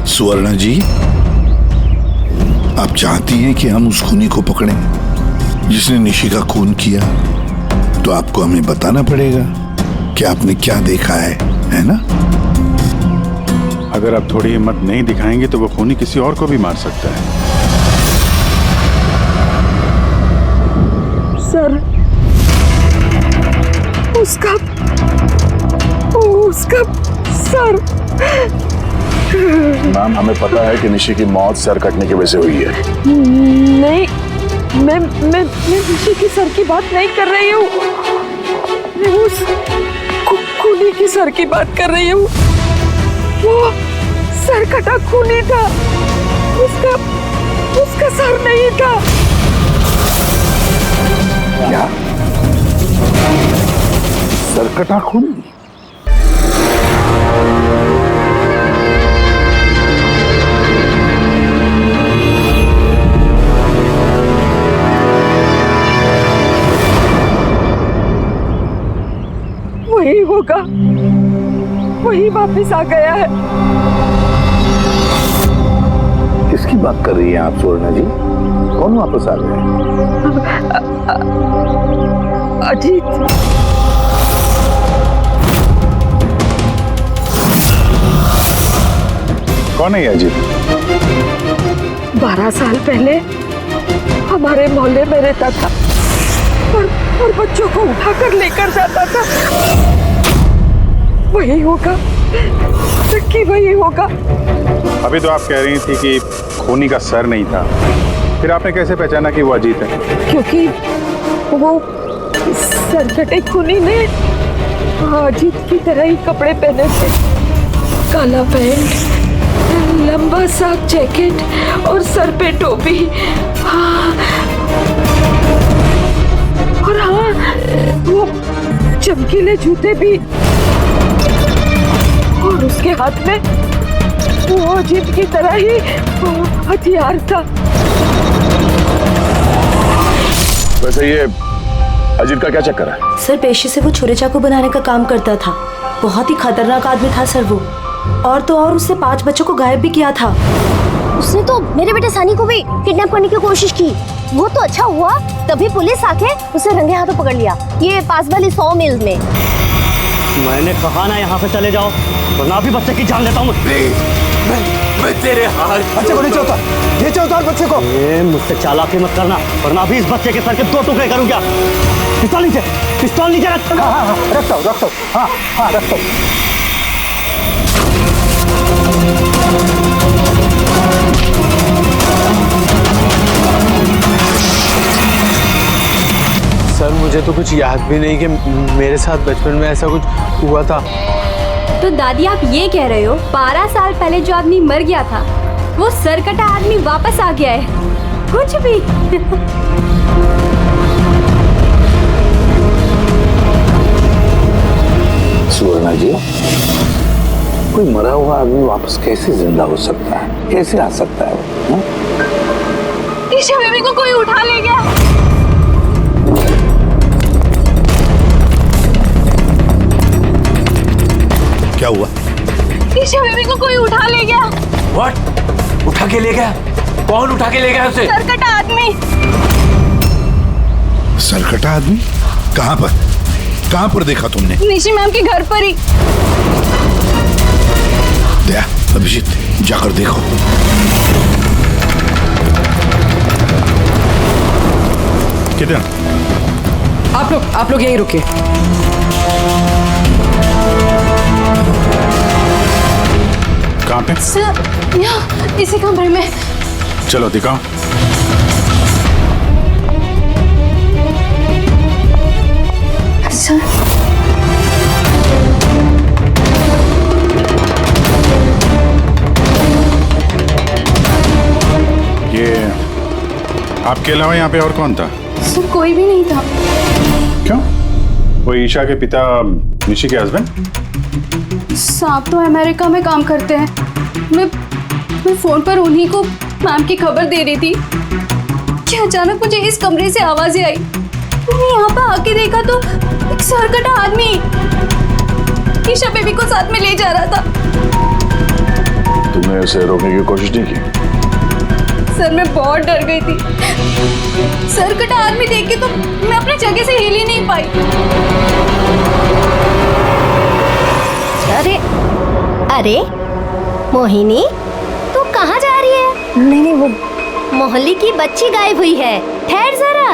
सुवर्णा जी, आप चाहती हैं कि हम उस खूनी को पकड़ें जिसने निशी का खून किया, तो आपको हमें बताना पड़ेगा कि आपने क्या देखा है ना? अगर आप थोड़ी हिम्मत नहीं दिखाएंगे तो वो खूनी किसी और को भी मार सकता है। सर, उसका सर। मैम, हमें पता है कि निशी की मौत सर कटने की वजह से हुई है। नहीं, मैं निशी की सर की बात नहीं कर रही हूँ। मैं उस खूनी की सर की बात कर रही हूँ। वो सर कटा खूनी था, उसका सर नहीं था। क्या? सर कटा खूनी? वही होगा, वही वापस आ गया है। किसकी बात कर रही हैं आप सुवर्णा जी? कौन वापस आ गया है? अजीत। कौन है ये अजीत? 12 साल पहले हमारे मोहल्ले में रहता था और बच्चों को उठाकर लेकर जाता था। वही होगा, कि वही होगा। अभी तो आप कह रही थी कि खूनी का सर नहीं था, फिर आपने कैसे पहचाना कि वो अजीत है? क्योंकि वो सरकटे खूनी ने अजीत की तरह ही कपड़े पहने थे। काला पैंट, लंबा सा जैकेट और सर पे टोपी। और हाँ, वो चमकीले जूते भी। और उसके हाथ में वो अजीत की तरह ही हथियार था। वैसे ये अजीत का क्या चक्कर है? सर, पेशे से वो छुरे चाकू बनाने का काम करता था। बहुत ही खतरनाक आदमी था सर वो। और तो और उसने 5 बच्चों को गायब भी किया था। उसने तो मेरे बेटे सानी को भी किडनैप करने की कोशिश की। वो तो अच्छा हुआ तभी पुलिस आके उसे रंगे हाथों पकड़ लिया, ये पास वाली 100 मील में। मैंने कहा ना यहाँ से चले जाओ, वरना भी बच्चे की जान लेता हूँ। मैं तेरे हाथ बच्चे को नीचे उतार बच्चे को। मुझसे चालाकी मत करना, वरना भी इस बच्चे के सर के 2 टुकड़े करूँगा। पिस्तौल नीचे रख। हाँ, रखता हूँ। हाँ, रखता हूँ। सर, मुझे तो कुछ याद भी नहीं कि मेरे साथ बचपन में ऐसा कुछ हुआ था। तो दादी, आप ये कह रहे हो 12 साल पहले जो आदमी मर गया था वो सरकटा आदमी वापस आ गया है? कुछ भी। सुवर्णा जी, कोई मरा हुआ आदमी वापस कैसे जिंदा हो सकता है? कैसे आ सकता है वो? ईशा बेबी को कोई उठा ले गया। क्या हुआ? ईशा बेबी को कोई उठा ले गया। व्हाट? उठा के ले गया? कौन उठा के ले गया उसे? सरकटा आदमी। सरकटा आदमी? कहाँ पर? कहाँ पर देखा तुमने? निशी मैम के घर पर ही। दया, अभिजीत जाकर देखो। किधर? आप लोग यहीं रुके। कहाँ पे? सर यहाँ इसी कमरे में। चलो दिखाओ। सर ये आपके अलावा यहाँ पे और कौन था? सर कोई भी नहीं था। क्यों? वो ईशा के पिता निशी के हस्बैंड? साहब तो अमेरिका में काम करते हैं। मैं फोन पर उन्हीं को मैम की खबर दे रही थी कि अचानक मुझे इस कमरे से आवाजें आई। मैंने यहाँ पर आके देखा तो एक सरकटा आदमी ईशा बेबी को साथ में ले जा रहा था। तुमने उसे रोकने की कोशिश नहीं की? सर मैं बहुत डर गई थी। सरकटा आदमी देख के तो मैं अपनी जगह से हिल ही नहीं पाई। अरे अरे मोहिनी तू कहाँ जा रही है? नहीं वो मोहल्ले की बच्ची गायब हुई है। ठहर जरा।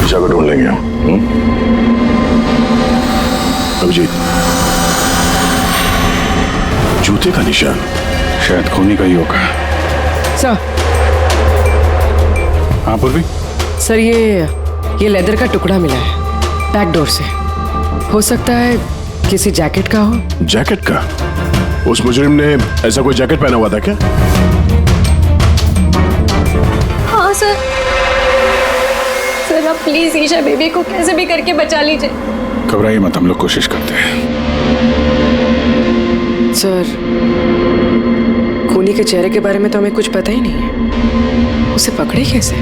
ईशा को ढूंढ लेंगे हम। अभिजीत, जूते का निशान शायद खूनी का ही होगा। सर। हाँ पूर्वी? सर ये लेदर का टुकड़ा मिला है बैक डोर से। हो सकता है किसी जैकेट का हो। जैकेट का? उस मुजरिम ने ऐसा कोई जैकेट पहना हुआ था क्या? हाँ सर। सर आप प्लीज ईशा बेबी को कैसे भी करके बचा लीजिए। घबराइए मत, हम लोग कोशिश करते हैं। सर खूनी के चेहरे के बारे में तो हमें कुछ पता ही नहीं है। उसे पकड़े कैसे?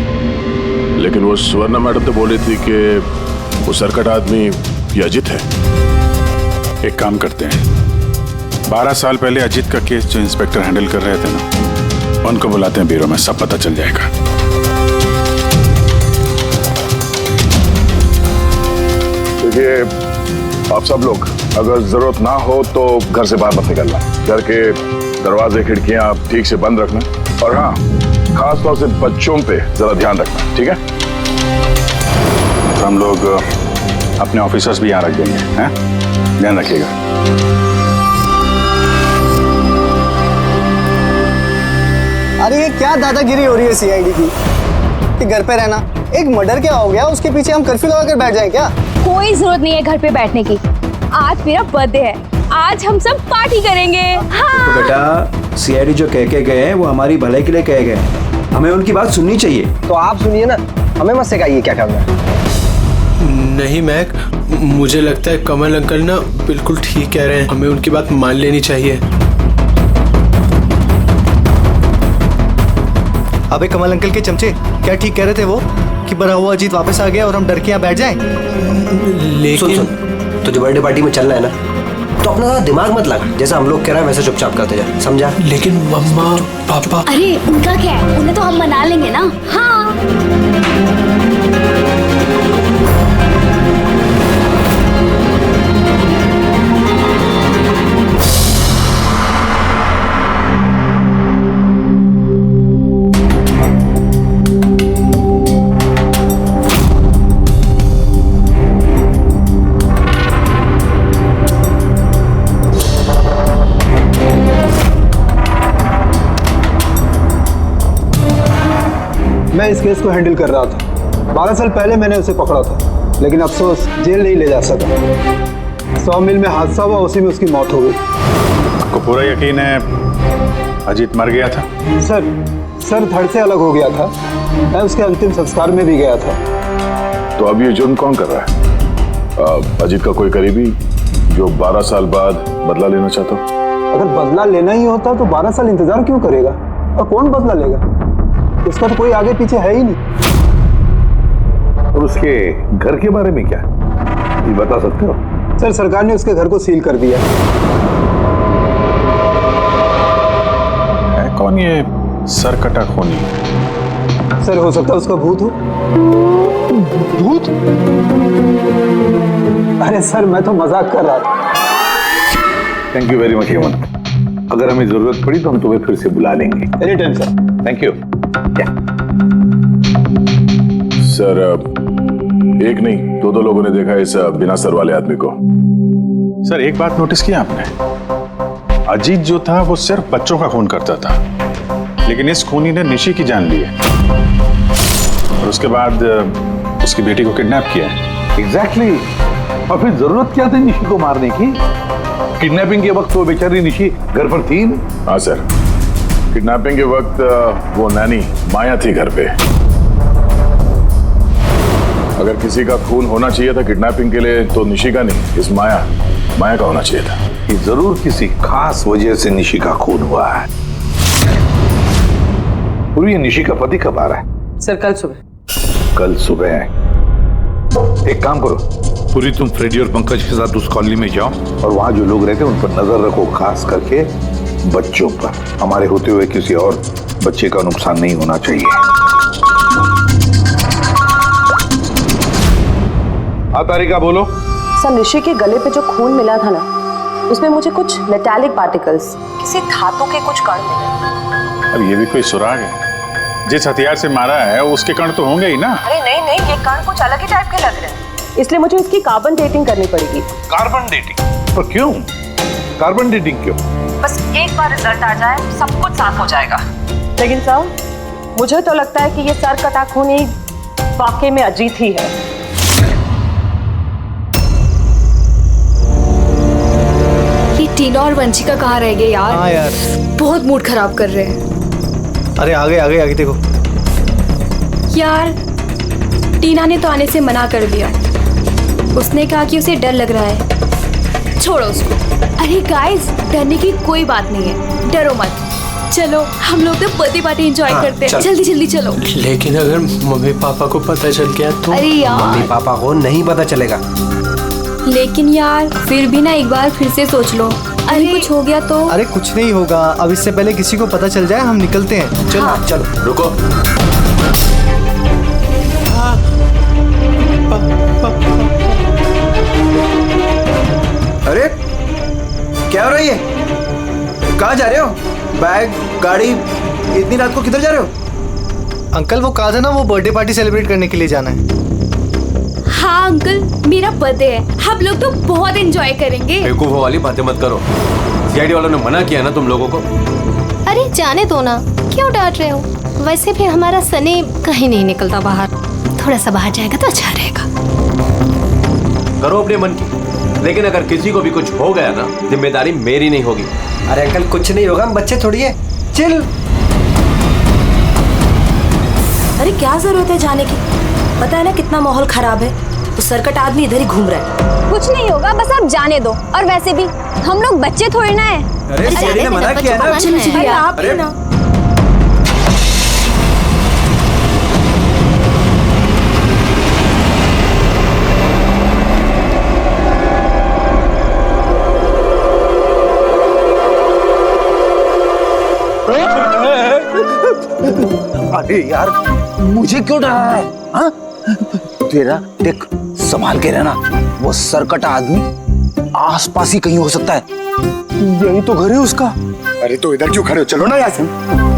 लेकिन वो स्वर्णा मैडम तो बोल रही थी कि वो सरकट आदमी ये अजित है। एक काम करते हैं, 12 साल पहले अजित का केस जो इंस्पेक्टर हैंडल कर रहे थे ना, उनको बुलाते हैं ब्यूरो में, सब पता चल जाएगा। देखिए आप सब लोग अगर जरूरत ना हो तो घर से बाहर मत निकलना। घर के दरवाजे खिड़कियां ठीक से बंद रखना, और हाँ खास तौर से बच्चों पे जरा ध्यान रखना, ठीक है? तो हम लोग अपने ऑफिसर्स भी यहाँ रख देंगे, हैं? ध्यान रखिएगा। अरे ये क्या दादागिरी हो रही है सीआईडी की कि घर पे रहना? एक मर्डर क्या हो गया, उसके पीछे हम कर्फ्यू लगा कर बैठ जाएं क्या? कोई जरूरत नहीं है घर पे बैठने की। आज मेरा बर्थडे है, आज हम सब पार्टी करेंगे। हाँ। तो बेटा सीआईडी जो कह के गए हैं वो हमारी भलाई के लिए कह गए हैं, हमें उनकी बात सुननी चाहिए। तो आप सुनिए ना, हमें मत सिखाइए क्या करना है। नहीं मैक, मुझे लगता है कमल अंकल ना बिल्कुल ठीक कह रहे हैं, हमें उनकी बात मान लेनी चाहिए। अबे कमल अंकल के चमचे, क्या ठीक कह रहे थे वो कि बड़ा हुआ अजीत वापस आ गया और हम डर के यहाँ बैठ जाएं? लेकिन सुन, तुझे बर्थडे पार्टी में चलना है ना, तो अपना ज़्यादा दिमाग मत लगा। जैसा हम लोग कह रहे हैं वैसे चुपचाप करते जा, समझा? लेकिन मम्मा पापा। अरे उनका क्या है, उन्हें तो हम मना लेंगे ना। हाँ। मैं इस केस को हैंडल कर रहा था। 12 साल पहले मैंने उसे पकड़ा था, लेकिन अफसोस जेल नहीं ले जा सका। 100 मील में हादसा हुआ, उसी में उसकी मौत हो गई। आपको पूरा यकीन है अजीत मर गया था? सर धड़ से अलग हो गया था। मैं उसके अंतिम संस्कार में भी गया था। तो अब ये जुर्म कौन कर रहा है? अजीत का कोई करीबी जो 12 साल बाद बदला लेना चाहता हूँ। अगर बदला लेना ही होता तो 12 साल इंतजार क्यों करेगा? और कौन बदला लेगा? इसका तो कोई आगे पीछे है ही नहीं। और उसके घर के बारे में क्या ये बता सकते हो? सर, सरकार ने उसके घर को सील कर दिया। है कौन ये सरकटा खूनी? सर, हो सकता है उसका भूत हो। भूत? अरे सर, मैं तो मजाक कर रहा था। Thank you very much Hemant. अगर हमें जरूरत पड़ी तो हम तुम्हें फिर से बुला लेंगे। Any time sir. Thank you. Sir, एक नहीं दो लोगों ने देखा इस बिना सर वाले आदमी को। सर, एक बात नोटिस किया आपने? अजीत जो था वो सिर्फ बच्चों का खून करता था, लेकिन इस खूनी ने निशी की जान ली है और उसके बाद उसकी बेटी को किडनैप किया है। एग्जैक्टली। और फिर जरूरत क्या थी निशी को मारने की? किडनैपिंग के वक्त वो बेचारी निशी घर पर थी। हाँ सर, किडनैपिंग के वक्त वो नैनी माया थी घर पे। अगर किसी का खून होना चाहिए था किडनैपिंग के लिए तो निशी का नहीं, इस माया का होना चाहिए था। ये जरूर किसी खास वजह से निशी का खून हुआ है। और ये निशी का पति कब आ रहा है? सर, कल सुबह। कल सुबह? एक काम करो, पूरी तुम फ्रेडी और पंकज के साथ उस कॉलोनी में जाओ और वहां जो लोग रहते हैं उन पर नजर रखो, खास करके बच्चों पर। हमारे होते हुए किसी और बच्चे का नुकसान नहीं होना चाहिए। तारिका बोलो। सर, निशी के गले पे जो खून मिला था ना, उसमें मुझे कुछ मेटालिक पार्टिकल्स, किसी धातु के कुछ कण मिले। अब ये भी कोई सुराग है? जिस हथियार से मारा है उसके कण तो होंगे ही ना। अरे नहीं नहीं, ये कण कुछ अलग ही टाइप के लग रहे हैं, इसलिए मुझे उसकी कार्बन डेटिंग करनी पड़ेगी। Carbon dating? पर क्यों कार्बन डेटिंग क्यों? बस एक बार रिजल्ट आ जाए सब कुछ साफ हो जाएगा। लेकिन सर, मुझे तो लगता है कि ये सर कटा खून ही वाकई में अजीत ही है। टीना और वंशिका कहाँ रह गए यार? हाँ यार, बहुत मूड खराब कर रहे हैं। अरे आगे देखो यार, टीना ने तो आने से मना कर दिया। उसने कहा कि उसे डर लग रहा है। छोड़ो उसको। अरे गाइस, डरने की कोई बात नहीं है, डरो मत। चलो हम लोग तो बर्थडे पार्टी एंजॉय करते हैं। जल्दी जल्दी चलो। लेकिन अगर मम्मी पापा को पता चल गया तो? अरे यार, मम्मी पापा को नहीं पता चलेगा। लेकिन यार फिर भी ना एक बार फिर से सोच लो। अरे कुछ हो गया तो? अरे कुछ नहीं होगा, अब इससे पहले किसी को पता चल जाए हम निकलते हैं। चलो। हाँ, चलो रुको। अरे क्या हो रहा है ये? कहाँ जा रहे हो? बैग, गाड़ी, इतनी रात को किधर जा रहे हो? अंकल, वो कहा था ना, वो बर्थडे पार्टी सेलिब्रेट करने के लिए जाना है। हाँ अंकल, मेरा बर्थडे है, हम लोग तो बहुत एंजॉय करेंगे। बेवकूफों वाली बातें मत करो। सीआईडी वालों ने मना किया ना तुम लोगों को। अरे जाने दो ना, क्यों डांट रहे हो? वैसे भी हमारा सनी कहीं नहीं निकलता बाहर, थोड़ा सा बाहर जाएगा तो अच्छा रहेगा। करो अपने मन की, लेकिन अगर किसी को भी कुछ हो गया ना, जिम्मेदारी मेरी नहीं होगी। अरे अंकल, कुछ नहीं होगा, हम बच्चे थोड़ी है, चिल। अरे क्या जरूरत है जाने की? पता है ना कितना माहौल खराब है, तो सरकट आदमी इधर ही घूम रहा है। कुछ नहीं होगा, बस आप जाने दो। और वैसे भी हम लोग बच्चे थोड़ी ना है। अरे सीआईडी ने मना किया ना। अरे आप ही ना। अरे यार, मुझे क्यों डरा रहा है? हाँ? तेरा देख, संभाल के रहना। वो सरकटा आदमी आसपास ही कहीं हो सकता है। यही तो घर है उसका। अरे तो इधर क्यों खड़े हो? चलो ना यहाँ से।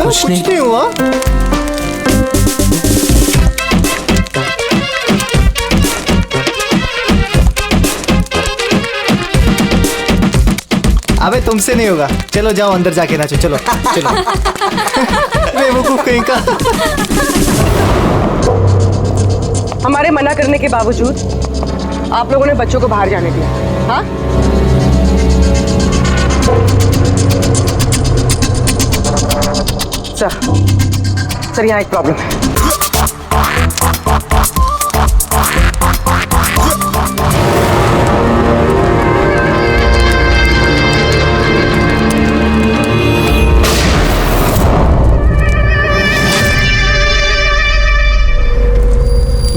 कुछ नहीं हुआ। तुमसे नहीं होगा। चलो जाओ अंदर जाके नाचो, चलो चलो। बेवकूफ कहीं का। हमारे मना करने के बावजूद आप लोगों ने बच्चों को बाहर जाने दिया, हाँ? सर यहाँ एक प्रॉब्लम है।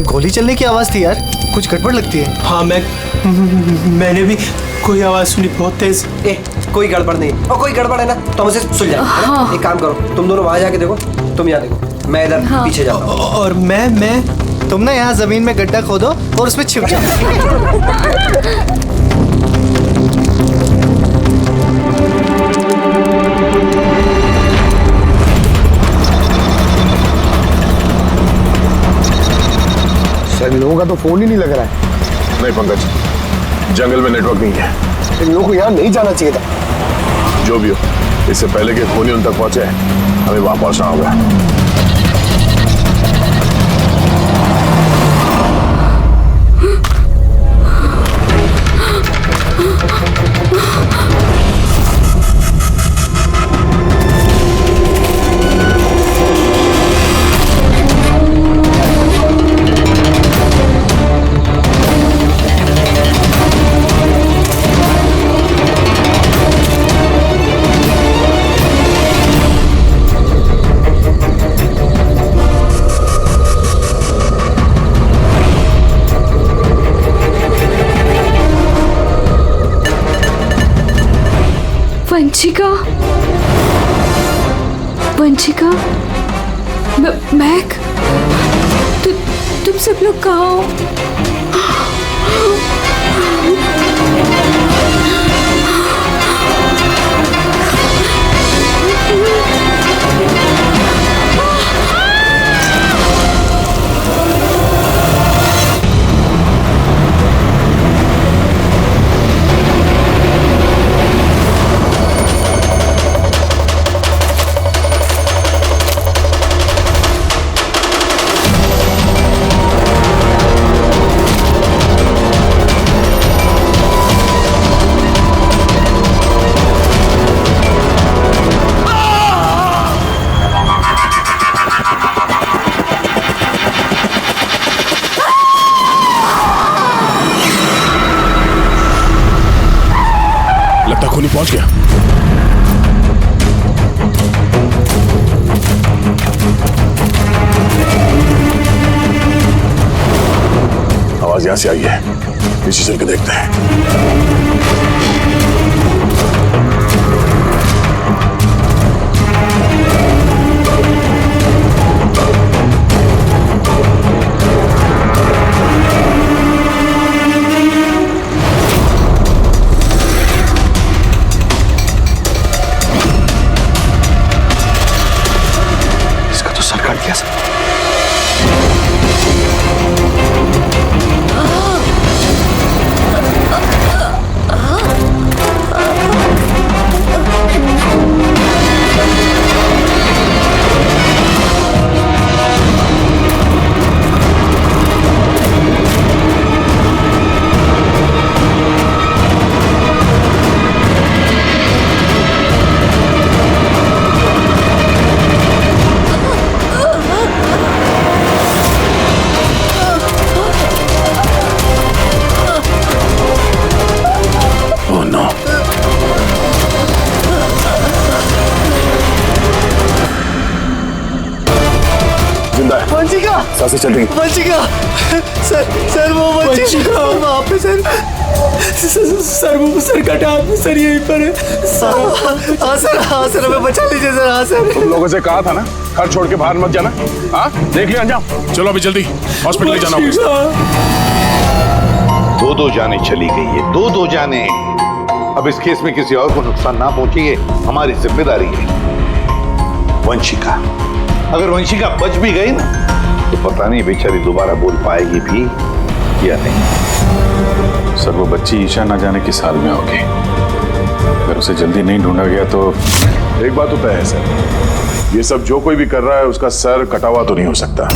गोली चलने की आवाज थी यार, कुछ गड़बड़ लगती है। हाँ मैंने भी कोई आवाज सुनी बहुत तेज। कोई गड़बड़ नहीं, और कोई गड़बड़ है ना तो मुझे सुन जाए। हाँ। एक काम करो, तुम दोनों वहां जाके देखो, तुम यहाँ देखो, मैं इधर पीछे जाता हूँ। और मैं तुम ना यहाँ जमीन में गड्ढा खोदो और उसमें छिप जाओ। सर इन लोगों का तो फोन ही नहीं लग रहा है। नहीं पंकज, जंगल में नेटवर्क नहीं है। इन लोगों को यहाँ नहीं जाना चाहिए था। जो भी हो, इससे पहले कि खूनी उन तक पहुंचे, हमें वहां पहुंचना होगा। वंशिका, मैक, तुम सब लोग कहाँ हो? खूनी पहुंच गया। आवाज यहां से आई है, पीछे चल के देखते हैं। सांसें चल रही। वंशिका, सर वो वंशिका वहाँ पे सर वो सर कटा आदमी सर यहीं पर है। हाँ सर हमें बचा लीजिए सर। हाँ सर, तुम लोगों से कहा था ना घर छोड़ के बाहर मत जाना। हाँ देख लिया अंजाम। चलो अभी जल्दी हॉस्पिटल ले जाना होगा। दो जाने चली गई है, दो जाने। अब इस केस में किसी और को नुकसान ना पहुंचे, ये हमारी जिम्मेदारी है। वंशिका, अगर वंशिका बच भी गई ना तो पता नहीं बेचारी दोबारा बोल पाएगी भी या नहीं। सर वो बच्ची ईशा ना जाने किस हाल में होगी। अगर उसे जल्दी नहीं ढूंढा गया तो एक बात तो तय है सर, ये सब जो कोई भी कर रहा है उसका सर कटा हुआ तो नहीं हो सकता।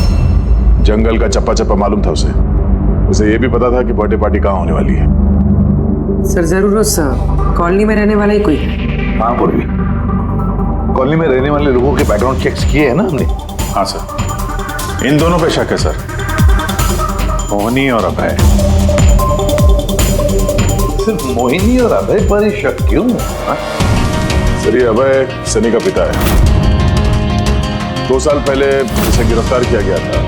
जंगल का चप्पा चप्पा मालूम था उसे ये भी पता था कि बर्थडे पार्टी कहाँ होने वाली है। सर जरूर उस कॉलोनी में रहने वाला ही कोई है। हाँ पूर्वी, कॉलोनी में रहने वाले लोगों के बैकग्राउंड चेक्स किए हैं ना हमने? हाँ सर, इन दोनों पे शक है सर, मोहिनी और अभय। सिर्फ मोहिनी और अभय पर ही शक क्यों? सर ये अभय सनी का पिता है। 2 साल पहले इसे गिरफ्तार किया गया था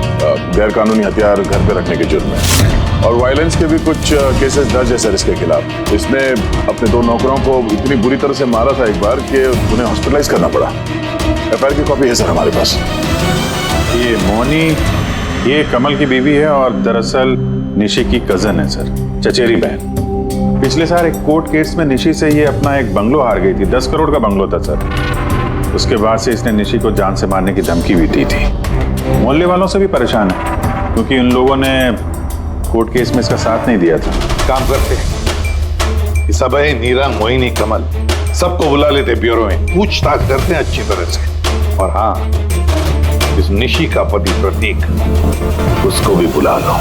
गैर कानूनी हथियार घर पे रखने के जुर्म में, और वायलेंस के भी कुछ केसेस दर्ज है सर इसके खिलाफ। इसने अपने 2 नौकरों को इतनी बुरी तरह से मारा था एक बार कि उन्हें हॉस्पिटलाइज करना पड़ा। एफआईआर की कॉपी है सर हमारे पास। ये मोहिनी ये कमल की बीवी है और दरअसल निशी की कजन है सर, चचेरी बहन। पिछले साल एक कोर्ट केस में निशी से ये अपना एक बंगलो हार गई थी, 10 करोड़ का बंगलो था सर। उसके बाद से इसने निशी को जान से मारने की धमकी भी दी थी। मोहल्ले वालों से भी परेशान है क्योंकि उन लोगों ने कोर्ट केस में इसका साथ नहीं दिया था। काम करते इस अभय, नीरा, मोहिनी, कमल सबको बुला लेते ब्यूरो में, पूछताछ करते हैं अच्छी तरह से। और हाँ, इस निशी का पति प्रतीक, उसको भी बुला लो।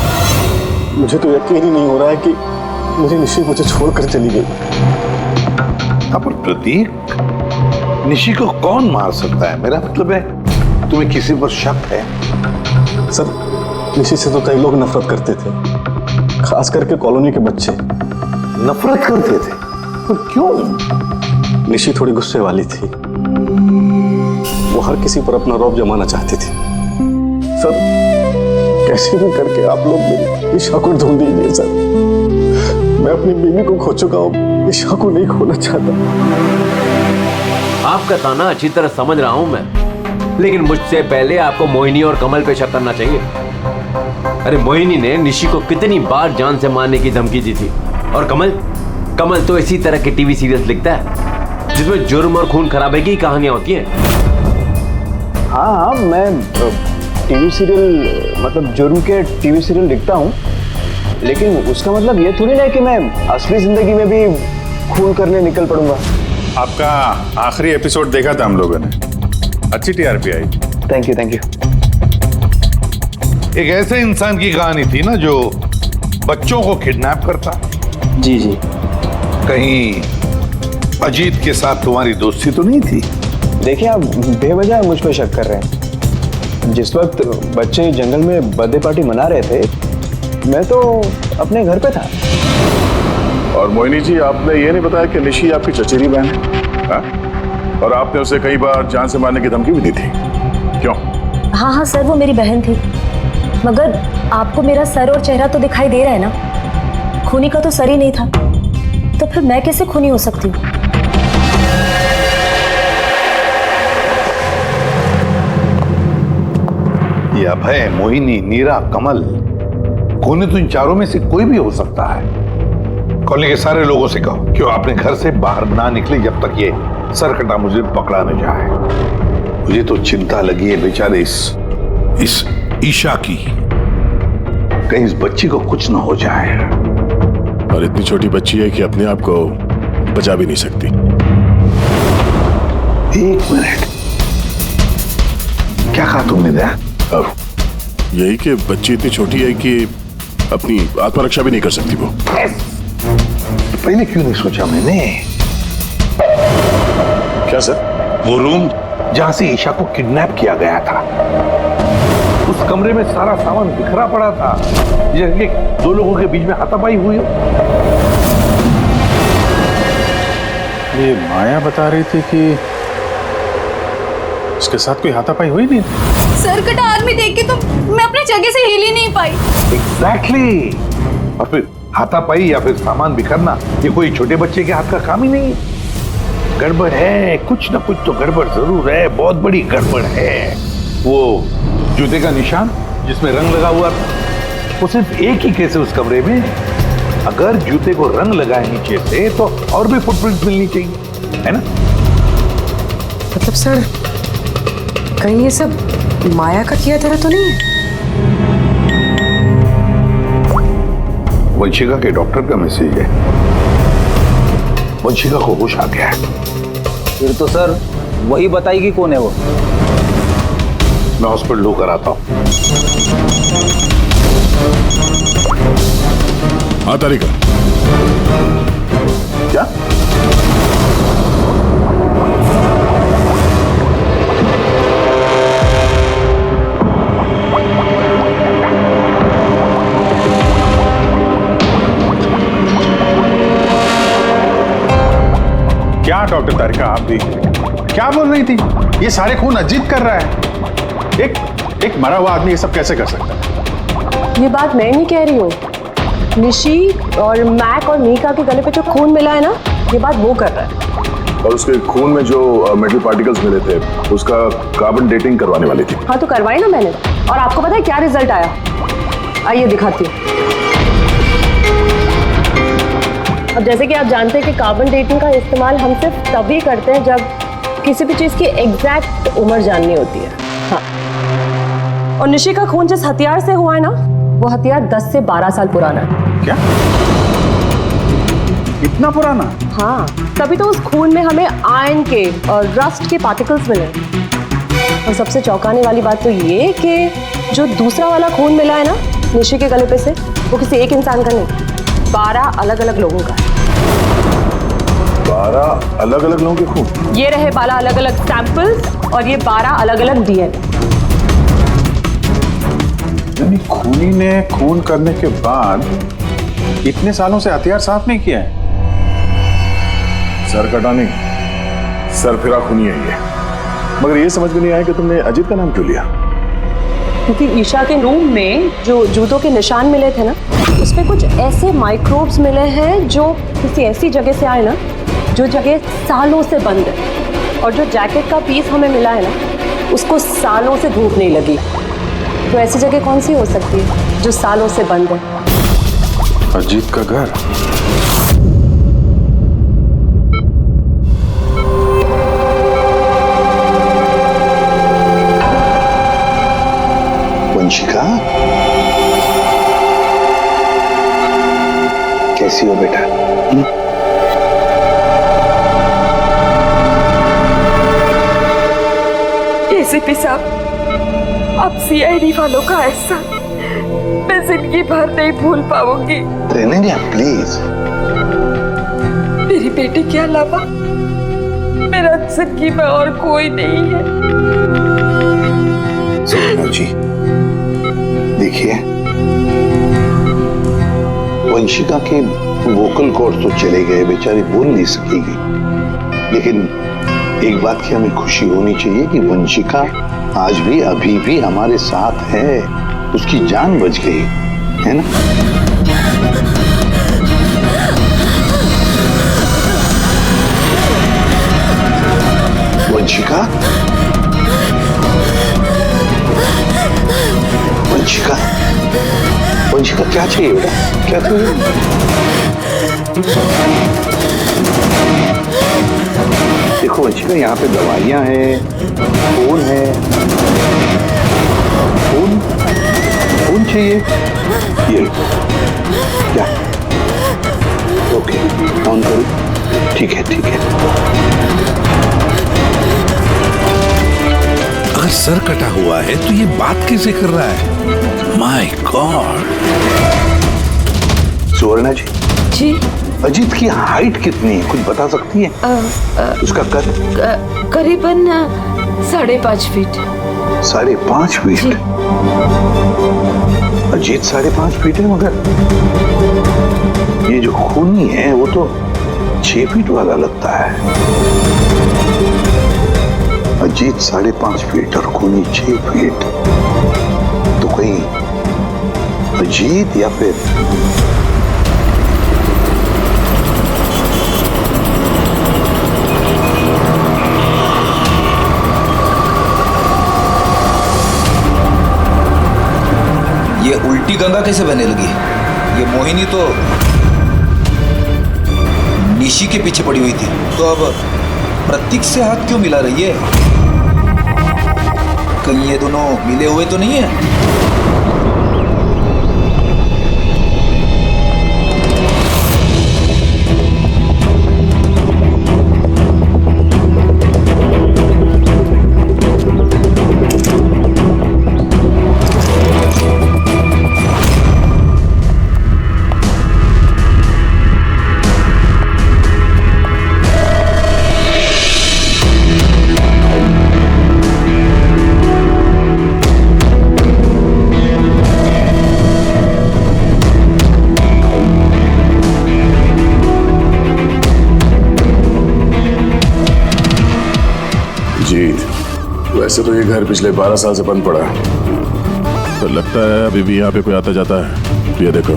मुझे तो यकीन ही नहीं हो रहा है कि मुझे निशी मुझे छोड़कर चली गई। पर प्रतीक, निशी को कौन मार सकता है? मेरा मतलब है तुम्हें किसी पर शक है? सर निशी से तो कई लोग नफरत करते थे, खास करके कॉलोनी के बच्चे। नफरत करते थे? पर क्यों? निशी थोड़ी गुस्से वाली थी, वो हर किसी पर अपना रौब जमाना चाहती थी। सर कैसे भी करके आप लोग मेरी ईशा को ढूंढ दीजिए सर। मैं अपनी बीवी को खो चुका हूँ, ईशा को नहीं खोना चाहता। आपका ताना अच्छी तरह समझ रहा हूं मैं, लेकिन मुझसे पहले आपको मोहिनी और कमल पे शक करना चाहिए। अरे मोहिनी ने निशी को कितनी बार जान से मारने की धमकी दी थी, और कमल तो इसी तरह के टीवी सीरियल्स लिखता है जिसमें जुर्म और खून खराबे की कहानियां होती हैं। हाँ, मैं टीवी सीरियल मतलब जुर्म के टीवी सीरियल लिखता हूँ, लेकिन उसका मतलब ये थोड़ी ना कि मैं असली जिंदगी में भी खून करने निकल पड़ूंगा। आपका आखिरी एपिसोड देखा था हम लोगों ने, अच्छी टीआरपी आई। Thank you. एक ऐसे इंसान की कहानी थी ना जो बच्चों को किडनैप करता। जी। कहीं अजीत के साथ तुम्हारी दोस्ती तो नहीं थी? देखिए, आप बेवजह मुझ पर शक कर रहे हैं। जिस वक्त बच्चे जंगल में बर्थडे पार्टी मना रहे थे, मैं तो अपने घर पे था। और मोहिनी जी, आपने ये नहीं बताया कि निशी आपकी चचेरी बहन है, हा? और आपने उसे कई बार जान से मारने की धमकी भी दी थी, क्यों? हाँ सर, वो मेरी बहन थी, मगर आपको मेरा सर और चेहरा तो दिखाई दे रहा है ना। खूनी का तो सर ही नहीं था, तो फिर मैं कैसे खूनी हो सकती हूँ? ये अभय, मोहिनी, नीरा, कमल, खूनी तो इन चारों में से कोई भी हो सकता है। कॉलोनी के सारे लोगों से कहो कि आपने घर से बाहर ना निकले जब तक ये सरकटा मुझे पकड़ा न जाए। मुझे तो चिंता लगी है बेचारे इस ईशा की, कहीं इस बच्ची को कुछ ना हो जाए। और इतनी छोटी बच्ची है कि अपने आप को बचा भी नहीं सकती। 1 मिनट, क्या कहा तुमने? दया, यही कि बच्ची इतनी छोटी है कि अपनी आत्मरक्षा भी नहीं कर सकती वो। तो पहले क्यों नहीं सोचा मैंने? क्या सर? वो रूम जहां से ईशा को किडनैप किया गया था, उस कमरे में सारा सामान बिखरा पड़ा था, जैसे 2 लोगों के बीच में हाथापाई हुई हो। ये माया बता रही थी कि उसके साथ कोई हाथापाई हुई नहीं। सर कटा आदमी देख के तो मैं अपनी जगह से हिल ही नहीं पाई। एग्जैक्टली। और फिर हाथापाई या फिर सामान बिखरना, ये कोई छोटे बच्चे के हाथ का काम ही नहीं। गड़बड़ है, कुछ ना कुछ तो गड़बड़ जरूर है, बहुत बड़ी गड़बड़ है। वो जूते का निशान जिसमें रंग लगा हुआ था, वो सिर्फ एक ही केस है उस कमरे में। अगर जूते को रंग लगाए नीचे से तो और भी फुटप्रिंट मिलनी चाहिए, है ना? मतलब सर, कहीं ये सब माया का किया तरह तो नहीं है? वंशिका के डॉक्टर का मैसेज है। वंशिका को होश आ गया है। फिर तो सर वही बताएगी कौन है वो। मैं हॉस्पिटल होकर आता हूं। हाँ तारिका। क्या? क्या डॉक्टर तारिका आप भी क्या बोल रही थी? ये सारे खून अजीत कर रहा है। एक मरा हुआ आदमी ये सब कैसे कर सकता है? ये बात मैं नहीं कह रही हूँ, निशी और मैक और मीका के गले पे जो खून मिला है ना, ये बात वो कर रहा है। और उसके खून में जो मेटल पार्टिकल्स मिले थे उसका कार्बन डेटिंग करवाने वाली थी। हाँ तो करवाई ना मैंने, और आपको पता है क्या रिजल्ट आया? आइए दिखाती हूँ। अब जैसे कि आप जानते हैं कि कार्बन डेटिंग का इस्तेमाल हम सिर्फ तभी करते हैं जब किसी भी चीज की एग्जैक्ट उम्र जाननी होती है। हाँ, और निशी का खून जिस हथियार से हुआ है ना, वो हथियार 10 से 12 साल पुराना है। क्या? इतना पुराना? हाँ, तभी तो उस खून में हमें आयरन के और रस्ट के पार्टिकल्स मिले। और सबसे चौंकाने वाली बात तो ये कि जो दूसरा वाला खून मिला है ना निशी के गले पे से, वो किसी एक इंसान का नहीं, 12 अलग अलग लोगों का है। 12 अलग अलग लोगों के खून? ये रहे 12 अलग अलग सैंपल्स और ये 12 अलग अलग डीएनए। यानी खूनी ने खून करने के बाद इतने सालों से हथियार साफ नहीं किया है। सर कटाने सर फिरा खूनी है ये। मगर ये समझ में नहीं आया कि तुमने अजीत का नाम क्यों लिया? क्योंकि ईशा के रूम में जो जूतों के निशान मिले थे ना, उसमें कुछ ऐसे माइक्रोब्स मिले हैं जो किसी ऐसी जगह से आए ना, जो जगह सालों से बंद है। और जो जैकेट का पीस हमें मिला है ना, उसको सालों से धूप नहीं लगी। तो ऐसी जगह कौन सी हो सकती है जो सालों से बंद है? अजीत का घर। वंशिका, कैसी हो बेटा? एसीपी साहब, अब सीआईडी वालों का एहसान मैं जिंदगी भर नहीं भूल पाऊंगी। ट्रेनिंग है प्लीज। मेरी बेटी के अलावा मेरा जिंदगी में और कोई नहीं है। सोना जी देखिए, वंशिका के वोकल कॉर्ड तो चले गए, बेचारी बोल नहीं सकेगी, लेकिन एक बात की हमें खुशी होनी चाहिए कि वंशिका आज भी अभी भी हमारे साथ है। उसकी जान बच गई है ना? वंशिका, वंशिका, वंशिका क्या चाहिए बेटा? क्या चाहिए? देखो वंशिका, यहाँ पे दवाइयाँ हैं, फोन है। फोन चाहिए? ये क्या? ओके, ऑन करो। ठीक है ठीक है। अगर सर कटा हुआ है तो ये बात कैसे कर रहा है? My god. सुवर्णा जी। जी। अजीत की हाइट कितनी है, कुछ बता सकती है? उसका कद? करीबन 5.5 फीट। 5.5 फीट? अजीत 5.5 फीट है, मगर ये जो खूनी है वो तो 6 फीट वाला लगता है। अजीत 5.5 फीट और खूनी 6 फीट, तो कहीं अजीत या फिर ये उल्टी गंगा कैसे बहने लगी? ये मोहिनी तो निशी के पीछे पड़ी हुई थी, तो अब प्रतीक से हाथ क्यों मिला रही है? कहीं ये दोनों मिले हुए तो नहीं है? वैसे तो ये घर पिछले 12 साल से बंद पड़ा है, तो लगता है अभी भी यहाँ पे कोई आता जाता है। ये देखो,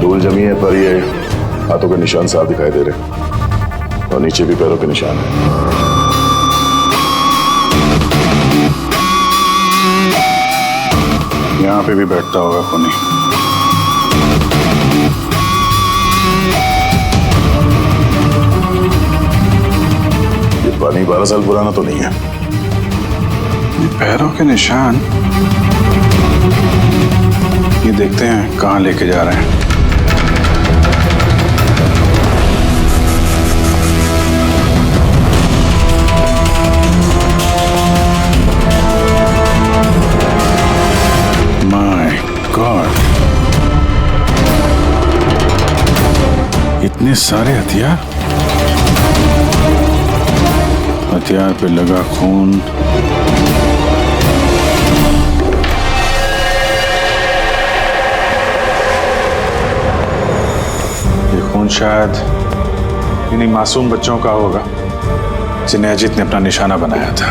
धूल जमी है, पर ये हाथों के निशान साफ दिखाई दे रहे, और नीचे भी पैरों के निशान है। यहाँ पे भी बैठता होगा खूनी। ये पानी 12 साल पुराना तो नहीं है। ये पैरों के निशान, ये देखते हैं कहाँ लेके जा रहे हैं। माय गॉड, इतने सारे हथियार, हथियार पे लगा खून। ये खून शायद इन्हीं मासूम बच्चों का होगा जिन्हें अजीत ने अपना निशाना बनाया था।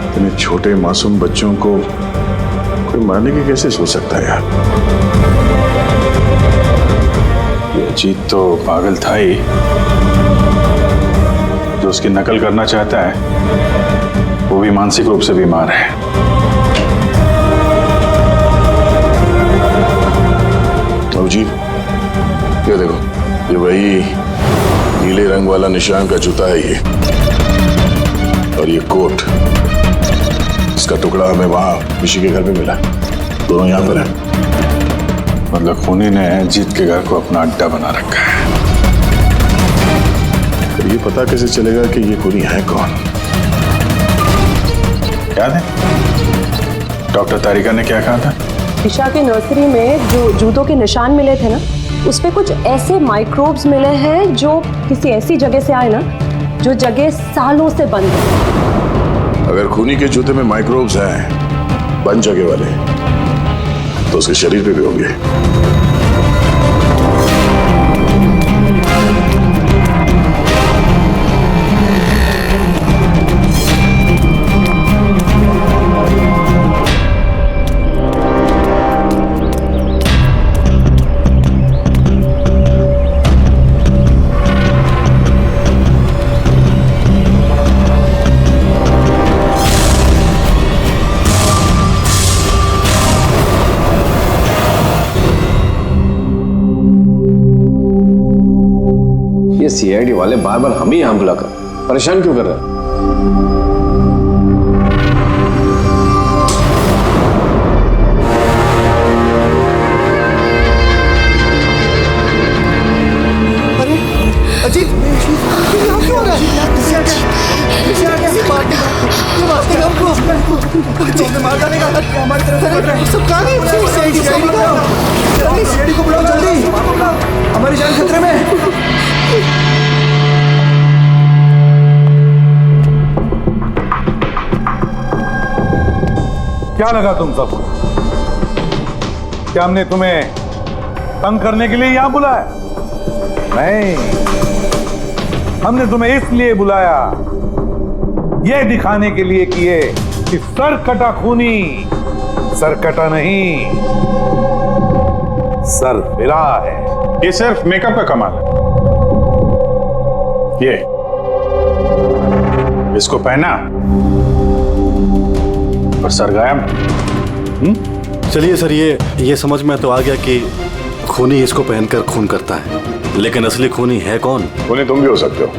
इतने छोटे मासूम बच्चों को कोई मारने की कैसे सोच सकता है यार? ये अजीत तो पागल था ही, जो उसकी नकल करना चाहता है वो भी मानसिक रूप से बीमार है। तो जी ये देखो, ये वही नीले रंग वाला निशान का जूता है ये, और ये कोट, इसका टुकड़ा हमें वहां ऋषि के घर में मिला। दोनों यहाँ पर है। मतलब खूनी ने अजीत के घर को अपना अड्डा बना रखा है। तो ये पता कैसे चलेगा कि ये खूनी है कौन? याद है डॉक्टर तारिका ने क्या कहा था? ईशा के नर्सरी में जो जूतों के निशान मिले थे ना, उस पे कुछ ऐसे माइक्रोब्स मिले हैं जो किसी ऐसी जगह से आए ना, जो जगह सालों से बंद है। अगर खूनी के जूते में माइक्रोब्स हैं, बंद जगह वाले, तो उसके शरीर पे भी होंगे। ये सीआईडी वाले बार बार हम ही यहाँ बुलाकर परेशान क्यों कर रहे हैं? अजीत, यहाँ क्यों हो रहा है? मार डालेगा हमारी तरफ। सब कहाँ गए? सीआईडी को बुलाओ जल्दी, हमारी जान खतरे में। क्या लगा तुम सबको? क्या हमने तुम्हें तंग करने के लिए यहां बुलाया? नहीं, हमने तुम्हें इसलिए बुलाया, यह दिखाने के लिए कि ये कि सरकटा खूनी सरकटा नहीं, सरफिरा है। ये सिर्फ मेकअप का कमाल है। ये इसको पहना और सरगायम। चलिए सर, ये समझ में तो आ गया कि खूनी इसको पहनकर खून करता है, लेकिन असली खूनी है कौन? खूनी तुम भी हो सकते हो।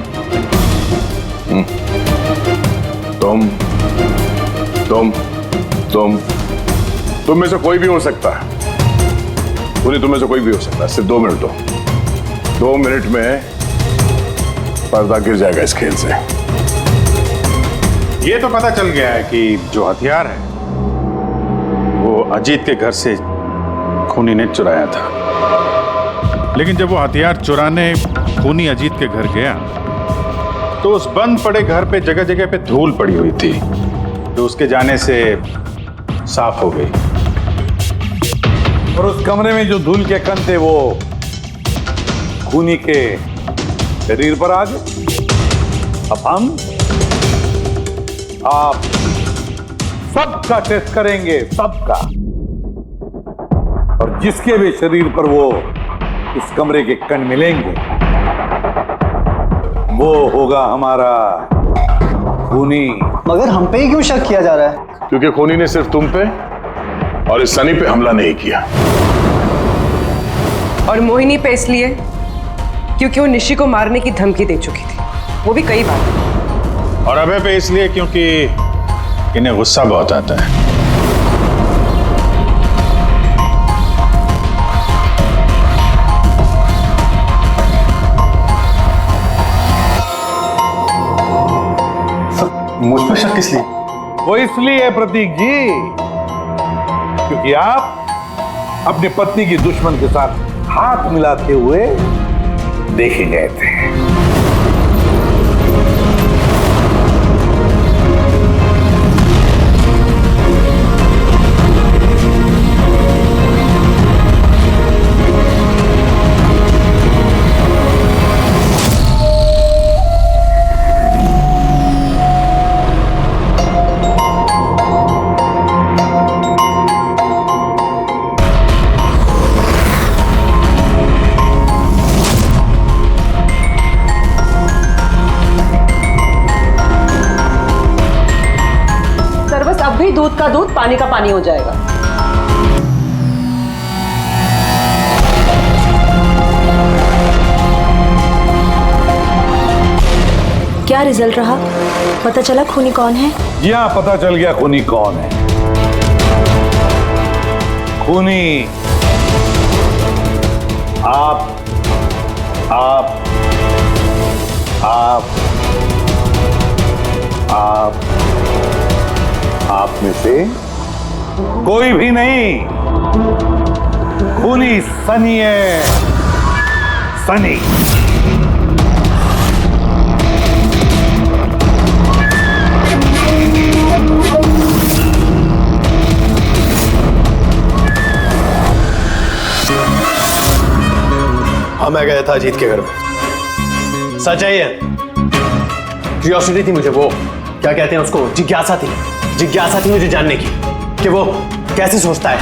तुम में से कोई भी हो सकता है। खूनी तुम में से कोई भी हो सकता है। सिर्फ 2 मिनट दो। 2 मिनट में पर्दा गिर जाएगा इस खेल से। ये तो पता चल गया है कि जो हथियार है वो अजीत के घर से खूनी ने चुराया था। लेकिन जब वो हथियार चुराने खूनी अजीत के घर गया तो उस बंद पड़े घर पे जगह जगह पे धूल पड़ी हुई थी, जो उसके जाने से साफ हो गई। और उस कमरे में जो धूल के कण थे वो खूनी के शरीर पर आ गए। अब हम, आप सबका टेस्ट करेंगे, सबका। और जिसके भी शरीर पर वो इस कमरे के कण मिलेंगे वो होगा हमारा खूनी। मगर हम पे ही क्यों शक किया जा रहा है? क्योंकि खूनी ने सिर्फ तुम पे और इस सनी पे हमला नहीं किया। और मोहिनी पे इसलिए क्योंकि वो निशी को मारने की धमकी दे चुकी थी, वो भी कई बार। और अभय पे इसलिए क्योंकि इन्हें गुस्सा बहुत आता है। मुझ पर शक किस लिए? वो इसलिए प्रतीक जी क्योंकि आप अपनी पत्नी की दुश्मन के साथ हाथ मिलाते हुए देखे गए थे। दूध का दूध, पानी का पानी हो जाएगा। क्या रिजल्ट रहा? पता चला खूनी कौन है? जी हाँ, पता चल गया खूनी कौन है। खूनी आप आप आप आप आप में से कोई भी नहीं। खूनी सनी है, सनी। हाँ, मैं गया था अजीत के घर में। सच है ये। क्यूरियोसिटी थी मुझे, वो क्या कहते हैं उसको, जिज्ञासा थी मुझे जानने की कि वो कैसे सोचता है,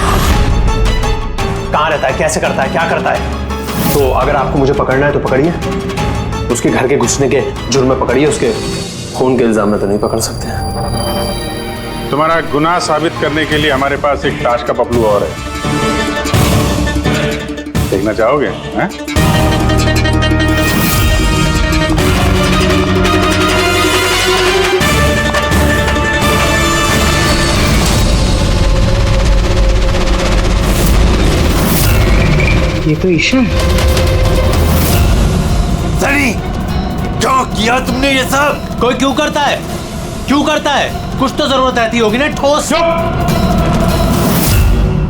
कहाँ रहता है, कैसे करता है, क्या करता है। तो अगर आपको मुझे पकड़ना है तो पकड़िए, उसके घर के घुसने के जुर्म में पकड़िए, उसके खून के इल्जाम में तो नहीं पकड़ सकते। तुम्हारा गुनाह साबित करने के लिए हमारे पास एक ताश का पपलू और है, देखना चाहोगे? हैं? ये तो ईशा है। सनी, क्यों किया तुमने ये सब? कोई क्यों करता है? क्यों करता है? कुछ तो जरूरत रहती होगी ना, ठोस।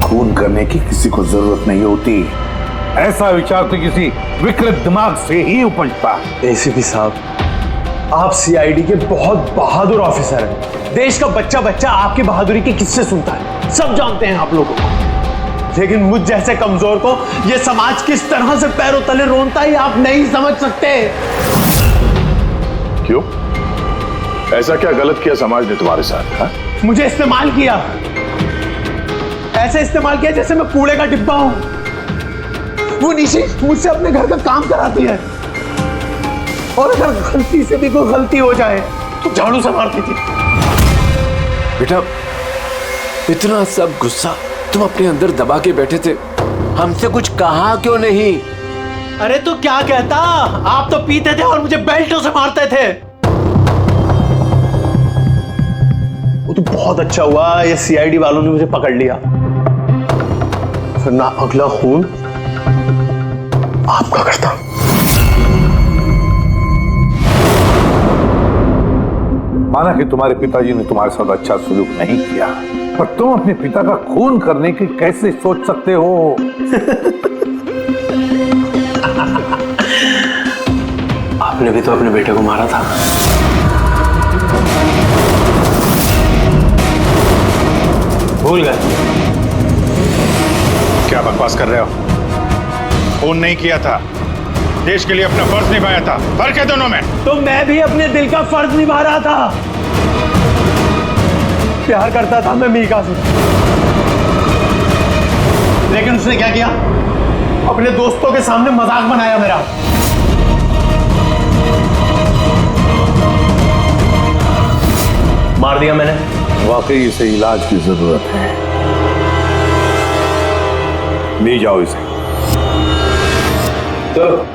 खून करने की किसी को जरूरत नहीं होती। ऐसा विचार तो किसी विकृत दिमाग से ही उपजता। एसीपी साहब, आप सीआईडी के बहुत बहादुर ऑफिसर हैं। देश का बच्चा बच्चा आपकी बहादुरी के किस्से सुनता है, सब जानते हैं आप लोगों को। लेकिन मुझ जैसे कमजोर को ये समाज किस तरह से पैरों तले रोनता है आप नहीं समझ सकते। क्यों? ऐसा क्या गलत किया समाज ने तुम्हारे साथ? हा? मुझे इस्तेमाल किया, ऐसे इस्तेमाल किया जैसे मैं कूड़े का डिब्बा हूं। वो निशी मुझसे अपने घर का काम कराती है, और अगर गलती से भी कोई गलती हो जाए तो झाड़ू से मारती थी। बेटा, इतना सब गुस्सा तुम अपने अंदर दबा के बैठे थे, हमसे कुछ कहा क्यों नहीं? अरे तो क्या कहता, आप तो पीते थे और मुझे बेल्टों से मारते थे। वो तो बहुत अच्छा हुआ ये सीआईडी वालों ने मुझे पकड़ लिया, फिर ना अगला खून आपका करता। माना कि तुम्हारे पिताजी ने तुम्हारे साथ अच्छा सलूक नहीं किया, पर तुम अपने पिता का खून करने की कैसे सोच सकते हो? आपने भी तो अपने बेटे को मारा था। भूल गए? क्या बकवास कर रहे हो? खून नहीं किया था, देश के लिए अपना फर्ज निभाया था। फर्क है दोनों में। तो मैं भी अपने दिल का फर्ज निभा रहा था। प्यार करता था मैं मीका से, लेकिन उसने क्या किया, अपने दोस्तों के सामने मजाक बनाया मेरा। मार दिया मैंने। वाकई इसे इलाज की जरूरत है, ले जाओ इसे। चलो।